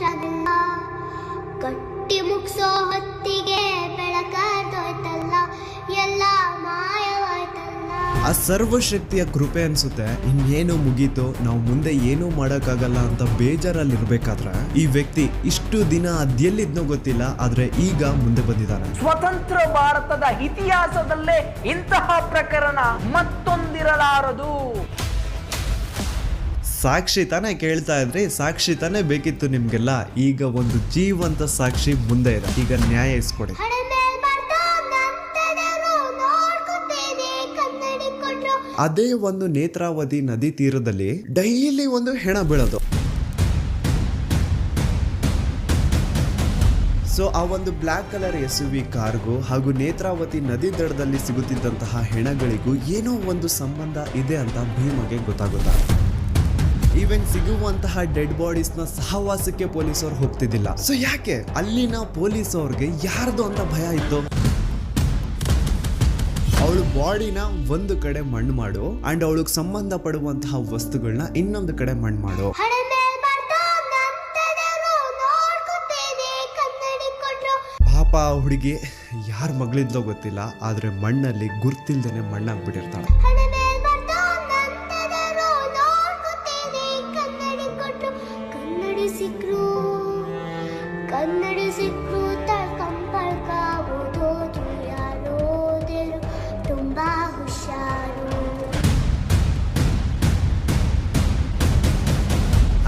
ನಕ್ಷತ್ರವಿಲ್ಲ, ಕಟ್ಟಿ ಮುಗ್ಸೋ ಹೊತ್ತಿಗೆ ಬೆಳಕಾದೋಯ್ತಲ್ಲ, ಎಲ್ಲ ಮಾಯವಾಯ್ತಲ್ಲ. ಆ ಸರ್ವಶಕ್ತಿಯ ಕೃಪೆ ಅನ್ಸುತ್ತೆ. ಇನ್ನೇನು ಮುಗೀತು, ನಾವು ಮುಂದೆ ಏನೂ ಮಾಡೋಕ್ಕಾಗಲ್ಲ ಅಂತ ಬೇಜಾರಲ್ಲಿರ್ಬೇಕಾದ್ರೆ ಈ ವ್ಯಕ್ತಿ ಇಷ್ಟು ದಿನ ಅದೆಲ್ಲಿದ್ನೋ ಗೊತ್ತಿಲ್ಲ, ಆದ್ರೆ ಈಗ ಮುಂದೆ ಬಂದಿದ್ದಾನೆ. ಸ್ವತಂತ್ರ ಭಾರತದ ಇತಿಹಾಸದಲ್ಲೇ ಇಂತಹ ಪ್ರಕರಣ ಮತ್ತೊಂದಿರಲಾರದು. ಸಾಕ್ಷಿ ತಾನೇ ಕೇಳ್ತಾ ಇದ್ರಿ, ಸಾಕ್ಷಿ ತಾನೇ ಬೇಕಿತ್ತು ನಿಮ್ಗೆಲ್ಲ. ಈಗ ಒಂದು ಜೀವಂತ ಸಾಕ್ಷಿ ಮುಂದೆ ಇದೆ, ಈಗ ನ್ಯಾಯ ಇಸ್ಕೊಡಿ. ಅದೇ ಒಂದು ನೇತ್ರಾವತಿ ನದಿ ತೀರದಲ್ಲಿ ಡೈಲಿ ಒಂದು ಹೆಣ ಬೀಳೋದು. ಸೊ ಆ ಒಂದು ಬ್ಲಾಕ್ ಕಲರ್ SUV ಕಾರ್ಗೂ ಹಾಗೂ ನೇತ್ರಾವತಿ ನದಿ ದಡದಲ್ಲಿ ಸಿಗುತ್ತಿದ್ದಂತಹ ಹೆಣಗಳಿಗೂ ಏನೋ ಒಂದು ಸಂಬಂಧ ಇದೆ ಅಂತ ಭೀಮಗೆ ಗೊತ್ತಾಗುತ್ತಾ. ಈವನ್ ಸಿಗುವಂತಹ ಡೆಡ್ ಬಾಡೀಸ್ ನ ಸಹವಾಸಕ್ಕೆ ಪೊಲೀಸರು ಹೋಗ್ತಿದ್ದಿಲ್ಲ. ಸೊ ಯಾಕೆ ಅಲ್ಲಿನ ಪೊಲೀಸ್ ಅವ್ರಿಗೆ ಯಾರ್ದು ಅಂತ ಭಯ ಇತ್ತು? ಅವಳು ಬಾಡಿನ ಒಂದು ಕಡೆ ಮಣ್ಣು ಮಾಡು ಅಂಡ್ ಅವಳಿಗೆ ಸಂಬಂಧ ಪಡುವಂತಹ ವಸ್ತುಗಳನ್ನ ಇನ್ನೊಂದು ಕಡೆ ಮಣ್ಣು ಮಾಡು. ಪಾಪ ಹುಡುಗಿ ಯಾರ ಮಗಳಿದ್ಲೋ ಗೊತ್ತಿಲ್ಲ, ಆದ್ರೆ ಮಣ್ಣಲ್ಲಿ ಗುರ್ತಿಲ್ದೇನೆ ಮಣ್ಣಾಗ್ಬಿಟ್ಟಿರ್ತಾಳೆ. ಕನ್ನಡಿ ಸಿಕ್ರು ತಳ್ಕಂಪಳ್ಕ ಓದೋದು ಯಾರೋದೇರು ತುಂಬಾ ಹುಷಾರು.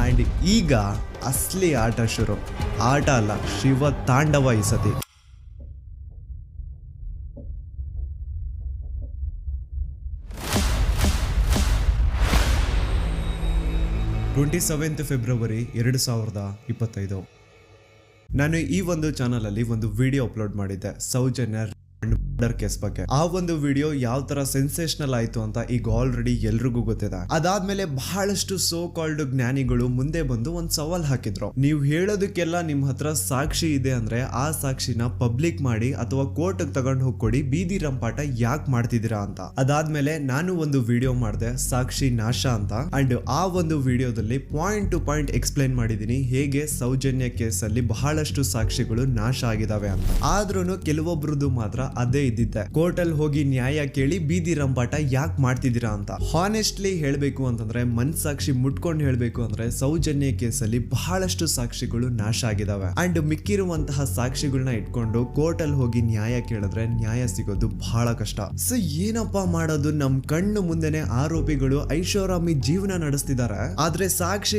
ಅಂಡ್ ಈಗ ಅಸಲಿ ಆಟ ಶುರು. ಆಟ ಅಲ್ಲ, ಶಿವ ತಾಂಡವ ಈ ಸತಿ. 27 ಫೆಬ್ರವರಿ 2025. ನಾನು ಈ ಒಂದು ಚಾನಲ್ ಅಲ್ಲಿ ಒಂದು ವಿಡಿಯೋ ಅಪ್ಲೋಡ್ ಮಾಡಿದ್ದೆ ಸೌಜನ್ಯ ಮರ್ಡರ್ ಕೇಸ್ ಬಗ್ಗೆ. ಆ ಒಂದು ವಿಡಿಯೋ ಯಾವ ತರ ಸೆನ್ಸೇಷನಲ್ ಆಯ್ತು ಅಂತ ಈಗ ಆಲ್ರೆಡಿ ಎಲ್ರಿಗೂ ಗೊತ್ತಿದೆ. ಅದಾದ್ಮೇಲೆ ಬಹಳಷ್ಟು ಸೋ ಕಾಲ್ಡ್ ಜ್ಞಾನಿಗಳು ಮುಂದೆ ಬಂದು ಒಂದ್ ಸವಾಲ್ ಹಾಕಿದ್ರು. ನೀವು ಹೇಳೋದಕ್ಕೆಲ್ಲ ನಿಮ್ ಹತ್ರ ಸಾಕ್ಷಿ ಇದೆ ಅಂದ್ರೆ ಆ ಸಾಕ್ಷಿನ ಪಬ್ಲಿಕ್ ಮಾಡಿ ಅಥವಾ ಕೋರ್ಟ್ ತಗೊಂಡು ಹೋಗ್ಕೊಡಿ, ಬೀದಿ ರಂಪಾಟ ಯಾಕೆ ಮಾಡ್ತಿದ್ದೀರಾ ಅಂತ. ಅದಾದ್ಮೇಲೆ ನಾನು ಒಂದು ವಿಡಿಯೋ ಮಾಡಿದೆ ಸಾಕ್ಷಿ ನಾಶ ಅಂತ. ಅಂಡ್ ಆ ಒಂದು ವಿಡಿಯೋದಲ್ಲಿ ಪಾಯಿಂಟ್ ಟು ಪಾಯಿಂಟ್ ಎಕ್ಸ್ಪ್ಲೈನ್ ಮಾಡಿದೀನಿ ಹೇಗೆ ಸೌಜನ್ಯ ಕೇಸಲ್ಲಿ ಬಹಳಷ್ಟು ಸಾಕ್ಷಿಗಳು ನಾಶ ಆಗಿದಾವೆ ಅಂತ. ಆದ್ರೂ ಕೆಲವೊಬ್ರದ್ದು ಮಾತ್ರ ಅದೇ ಇದ್ದಿದ್ದೆ, ಕೋರ್ಟ್ ಅಲ್ಲಿ ಹೋಗಿ ನ್ಯಾಯ ಕೇಳಿ ಬೀದಿ ರಂಪಾಟ ಯಾಕೆ ಮಾಡ್ತಿದ್ದೀರಾ ಅಂತ. ಹಾನೆಸ್ಟ್ಲಿ ಹೇಳ್ಬೇಕು ಅಂತಂದ್ರೆ, ಮನ್ಸಾಕ್ಷಿ ಮುಟ್ಕೊಂಡು ಹೇಳ್ಬೇಕು ಅಂದ್ರೆ ಸೌಜನ್ಯ ಕೇಸಲ್ಲಿ ಬಹಳಷ್ಟು ಸಾಕ್ಷಿಗಳು ನಾಶ ಆಗಿದಾವೆ. ಅಂಡ್ ಮಿಕ್ಕಿರುವಂತಹ ಸಾಕ್ಷಿಗಳನ್ನ ಇಟ್ಕೊಂಡು ಕೋರ್ಟ್ ಅಲ್ಲಿ ಹೋಗಿ ನ್ಯಾಯ ಕೇಳಿದ್ರೆ ನ್ಯಾಯ ಸಿಗೋದು ಬಹಳ ಕಷ್ಟ. ಸೊ ಏನಪ್ಪಾ ಮಾಡೋದು, ನಮ್ ಕಣ್ಣು ಮುಂದೆನೆ ಆರೋಪಿಗಳು ಐಷಾರಾಮಿ ಜೀವನ ನಡೆಸ್ತಿದ್ದಾರೆ, ಆದ್ರೆ ಸಾಕ್ಷಿ